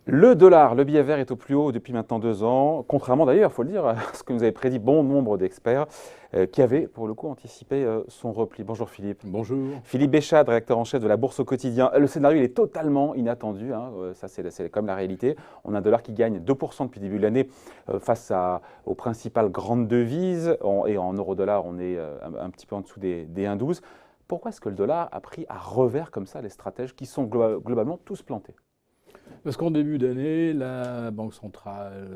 Le dollar, le billet vert est au plus haut depuis maintenant 2 ans, contrairement d'ailleurs, il faut le dire, à ce que nous avait prédit bon nombre d'experts qui avaient pour le coup anticipé son repli. Bonjour Philippe. Bonjour. Philippe Béchade, rédacteur en chef de la Bourse au quotidien. Le scénario il est totalement inattendu, hein, ça c'est comme la réalité. On a un dollar qui gagne 2% depuis le début de l'année face aux principales grandes devises, et en euro-dollar on est un petit peu en dessous des 1,12. Pourquoi est-ce que le dollar a pris à revers comme ça les stratèges qui sont globalement tous plantés? Parce qu'en début d'année, la Banque centrale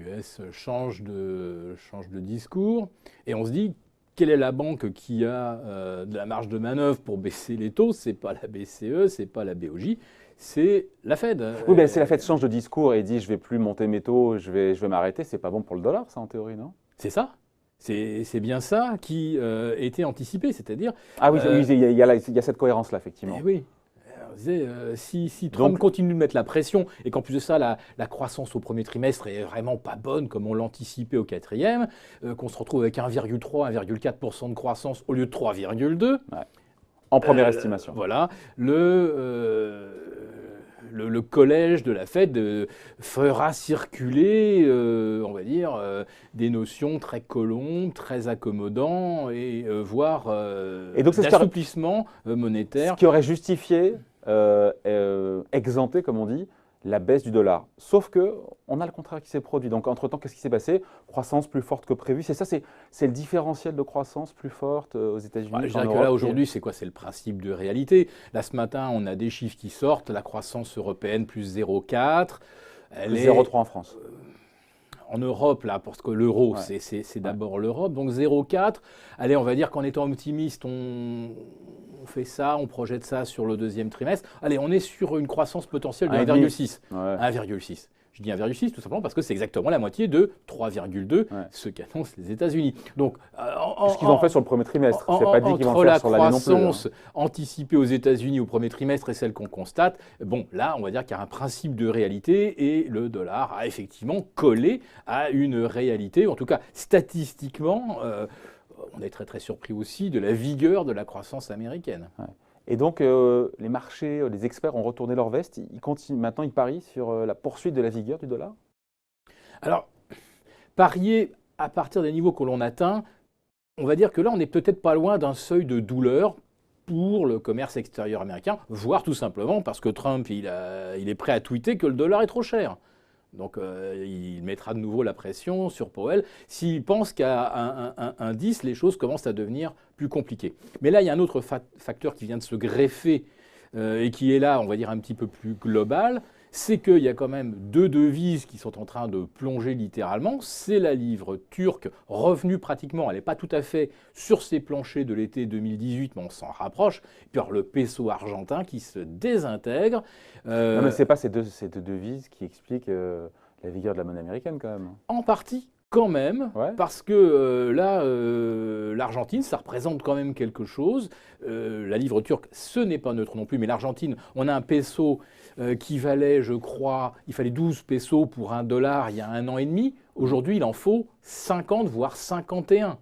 US change de discours et on se dit, quelle est la banque qui a de la marge de manœuvre pour baisser les taux? C'est pas la BCE, c'est pas la BOJ, c'est la Fed. Oui, ben, si la Fed change de discours et dit je vais plus monter mes taux, je vais m'arrêter, c'est pas bon pour le dollar, ça en théorie, non? C'est ça. C'est bien ça qui était anticipé, c'est-à-dire... Ah oui, il y a cette cohérence-là, effectivement. Eh oui. On disait, si Trump continue de mettre la pression et qu'en plus de ça, la croissance au premier trimestre est vraiment pas bonne comme on l'anticipait au quatrième, qu'on se retrouve avec 1,3, 1,4% de croissance au lieu de 3,2. Ouais. En première estimation. Voilà. Le collège de la Fed fera circuler, on va dire, des notions très colombes, très accommodants et voire d'assouplissement monétaire. Ce qui aurait justifié, exempté, comme on dit, la baisse du dollar. Sauf qu'on a le contraire qui s'est produit. Donc, entre-temps, qu'est-ce qui s'est passé? Croissance plus forte que prévu. C'est le différentiel de croissance plus forte aux États-Unis. Je dirais que là, aujourd'hui, c'est quoi? C'est le principe de réalité. Là, ce matin, on a des chiffres qui sortent. La croissance européenne, plus 0,4. Plus 0,3 en France. En Europe, là, parce que l'euro, ouais, c'est d'abord l'Europe. Donc 0,4. Allez, on va dire qu'en étant optimiste, on fait ça, on projette ça sur le deuxième trimestre. Allez, on est sur une croissance potentielle de 1,6. Ouais. 1,6. Je dis 1,6 tout simplement parce que c'est exactement la moitié de 3,2, ce qu'annoncent les États-Unis. Donc, ce qu'ils ont fait sur le premier trimestre, c'est pas dit qu'ils vont le faire sur l'année non plus. Entre la croissance anticipée aux États-Unis au premier trimestre et celle qu'on constate, bon, là, on va dire qu'il y a un principe de réalité et le dollar a effectivement collé à une réalité, en tout cas statistiquement. On est très très surpris aussi de la vigueur de la croissance américaine. Ouais. Et donc, les marchés, les experts ont retourné leur veste. Maintenant, ils parient sur la poursuite de la vigueur du dollar? Alors, parier à partir des niveaux que l'on atteint, on va dire que là, on n'est peut-être pas loin d'un seuil de douleur pour le commerce extérieur américain, voire tout simplement parce que Trump, il est prêt à tweeter que le dollar est trop cher. Donc, il mettra de nouveau la pression sur Powell. S'il pense qu'à un 10, les choses commencent à devenir plus compliquées. Mais là, il y a un autre facteur qui vient de se greffer et qui est là, on va dire, un petit peu plus global. C'est qu'il y a quand même deux devises qui sont en train de plonger littéralement. C'est la livre turque, revenue pratiquement, elle n'est pas tout à fait sur ses planchers de l'été 2018, mais on s'en rapproche. Et puis alors, le peso argentin qui se désintègre. Non, mais ce n'est pas ces deux devises qui expliquent la vigueur de la monnaie américaine quand même. En partie. Quand même, ouais. Parce que l'Argentine, ça représente quand même quelque chose. La livre turque, ce n'est pas neutre non plus, mais l'Argentine, on a un peso qui valait, je crois, il fallait 12 pesos pour $1 il y a 1 an et demi. Aujourd'hui, il en faut 50, voire 51.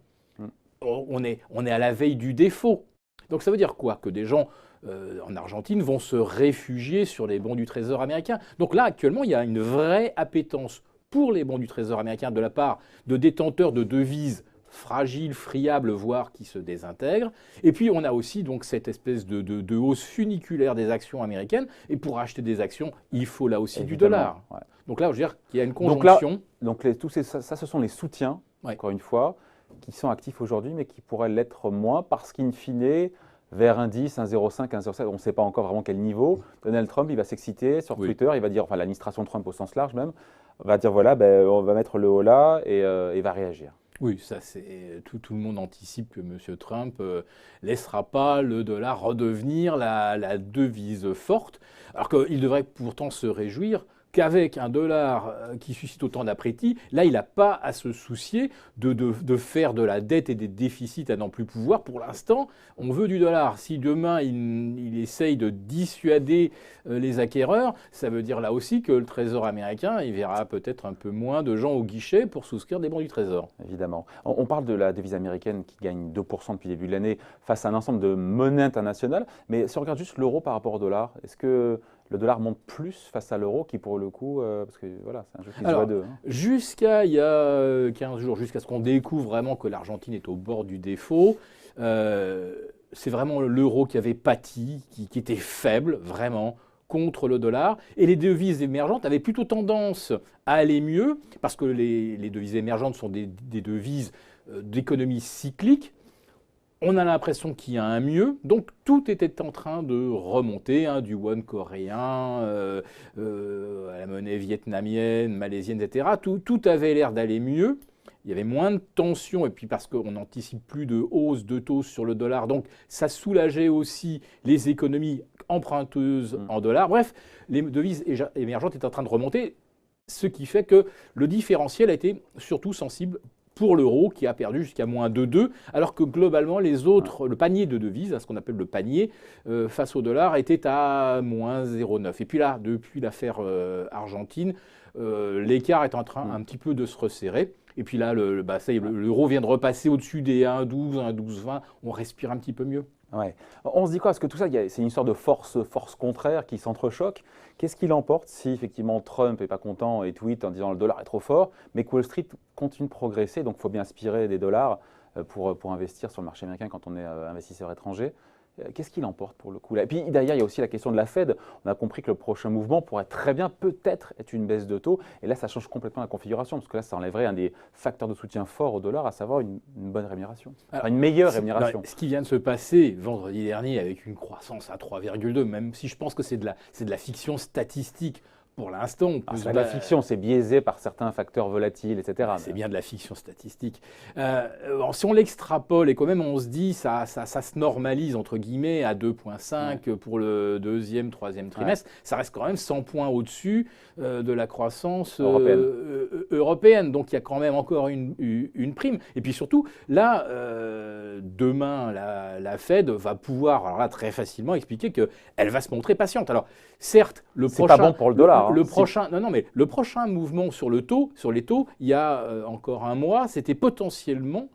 On est à la veille du défaut. Donc ça veut dire quoi? Que des gens en Argentine vont se réfugier sur les bons du Trésor américain. Donc là, actuellement, il y a une vraie appétence pour les bons du Trésor américain de la part de détenteurs de devises fragiles, friables, voire qui se désintègrent. Et puis on a aussi donc cette espèce de hausse funiculaire des actions américaines. Et pour acheter des actions, il faut là aussi du dollar. Ouais. Donc là, je veux dire qu'il y a une conjonction. Donc ça, ce sont les soutiens, encore une fois, qui sont actifs aujourd'hui, mais qui pourraient l'être moins parce qu'in fine, vers un 10, un 0,5, un 0,7, on ne sait pas encore vraiment quel niveau, Donald Trump, il va s'exciter sur Twitter, il va dire, enfin l'administration Trump au sens large même, va dire voilà, on va mettre le haut là et va réagir. Oui, ça c'est tout le monde anticipe que M. Trump laissera pas le dollar redevenir la devise forte, alors qu'il devrait pourtant se réjouir qu'avec un dollar qui suscite autant d'appétit, là, il n'a pas à se soucier de faire de la dette et des déficits à n'en plus pouvoir. Pour l'instant, on veut du dollar. Si demain, il essaye de dissuader les acquéreurs, ça veut dire là aussi que le Trésor américain, il verra peut-être un peu moins de gens au guichet pour souscrire des bons du Trésor. Évidemment. On parle de la devise américaine qui gagne 2% depuis le début de l'année face à un ensemble de monnaies internationales. Mais si on regarde juste l'euro par rapport au dollar, est-ce que le dollar monte plus face à l'euro qui, pour le coup, parce que voilà, c'est un jeu qui se joue à deux. Jusqu'à il y a 15 jours, jusqu'à ce qu'on découvre vraiment que l'Argentine est au bord du défaut, c'est vraiment l'euro qui avait pâti, qui était faible, vraiment, contre le dollar. Et les devises émergentes avaient plutôt tendance à aller mieux, parce que les devises émergentes sont des devises d'économie cyclique. On a l'impression qu'il y a un mieux, donc tout était en train de remonter, du won coréen, à la monnaie vietnamienne, malaisienne, etc. Tout avait l'air d'aller mieux. Il y avait moins de tension, et puis parce qu'on n'anticipe plus de hausse de taux sur le dollar, donc ça soulageait aussi les économies emprunteuses en dollars. Bref, les devises émergentes étaient en train de remonter, ce qui fait que le différentiel a été surtout sensible pour l'euro qui a perdu jusqu'à moins 2,2, alors que globalement les autres, le panier de devises, ce qu'on appelle le panier, face au dollar, était à moins 0,9. Et puis là, depuis l'affaire argentine, l'écart est en train un petit peu de se resserrer. Et puis là, ça y est, l'euro vient de repasser au-dessus des 1,12, 1,12,20. On respire un petit peu mieux. Ouais. On se dit quoi? Parce que tout ça, c'est une histoire de force contraire qui s'entrechoquent. Qu'est-ce qui l'emporte si effectivement Trump n'est pas content et tweet en disant le dollar est trop fort, mais que Wall Street continue de progresser, donc il faut bien aspirer des dollars pour investir sur le marché américain quand on est investisseur étranger. Qu'est-ce qui l'emporte pour le coup là? Et puis derrière, il y a aussi la question de la Fed. On a compris que le prochain mouvement pourrait très bien peut-être être une baisse de taux. Et là, ça change complètement la configuration, parce que là, ça enlèverait un des facteurs de soutien fort au dollar, à savoir une bonne rémunération, enfin, une meilleure rémunération. Ce qui vient de se passer vendredi dernier avec une croissance à 3,2, même si je pense que c'est de la fiction statistique. Pour l'instant, la fiction, c'est biaisé par certains facteurs volatiles, etc. C'est bien de la fiction statistique. Si on l'extrapole et quand même on se dit ça se normalise entre guillemets à 2,5 pour le deuxième, troisième trimestre, ça reste quand même 100 points au-dessus de la croissance européenne. Donc il y a quand même encore une prime. Et puis surtout, là, demain, la Fed va pouvoir, alors là, très facilement expliquer qu'elle va se montrer patiente. Alors certes, c'est pas bon pour le dollar. Le prochain mouvement sur les taux, il y a encore un mois, c'était potentiellement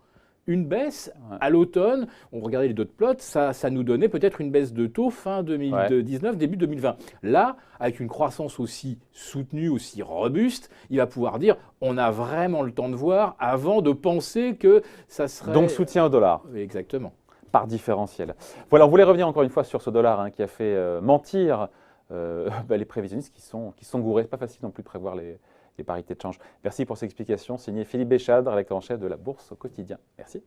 une baisse à l'automne. On regardait les dot plots, ça nous donnait peut-être une baisse de taux fin 2019, début 2020. Là, avec une croissance aussi soutenue, aussi robuste, il va pouvoir dire on a vraiment le temps de voir avant de penser que ça serait… Donc soutien au dollar. Exactement. Par différentiel. Voilà, on voulait revenir encore une fois sur ce dollar qui a fait mentir les prévisionnistes qui sont gourés. C'est pas facile non plus de prévoir les parités de change. Merci pour ces explications. Signé Philippe Béchade, rédacteur en chef de la Bourse au quotidien. Merci.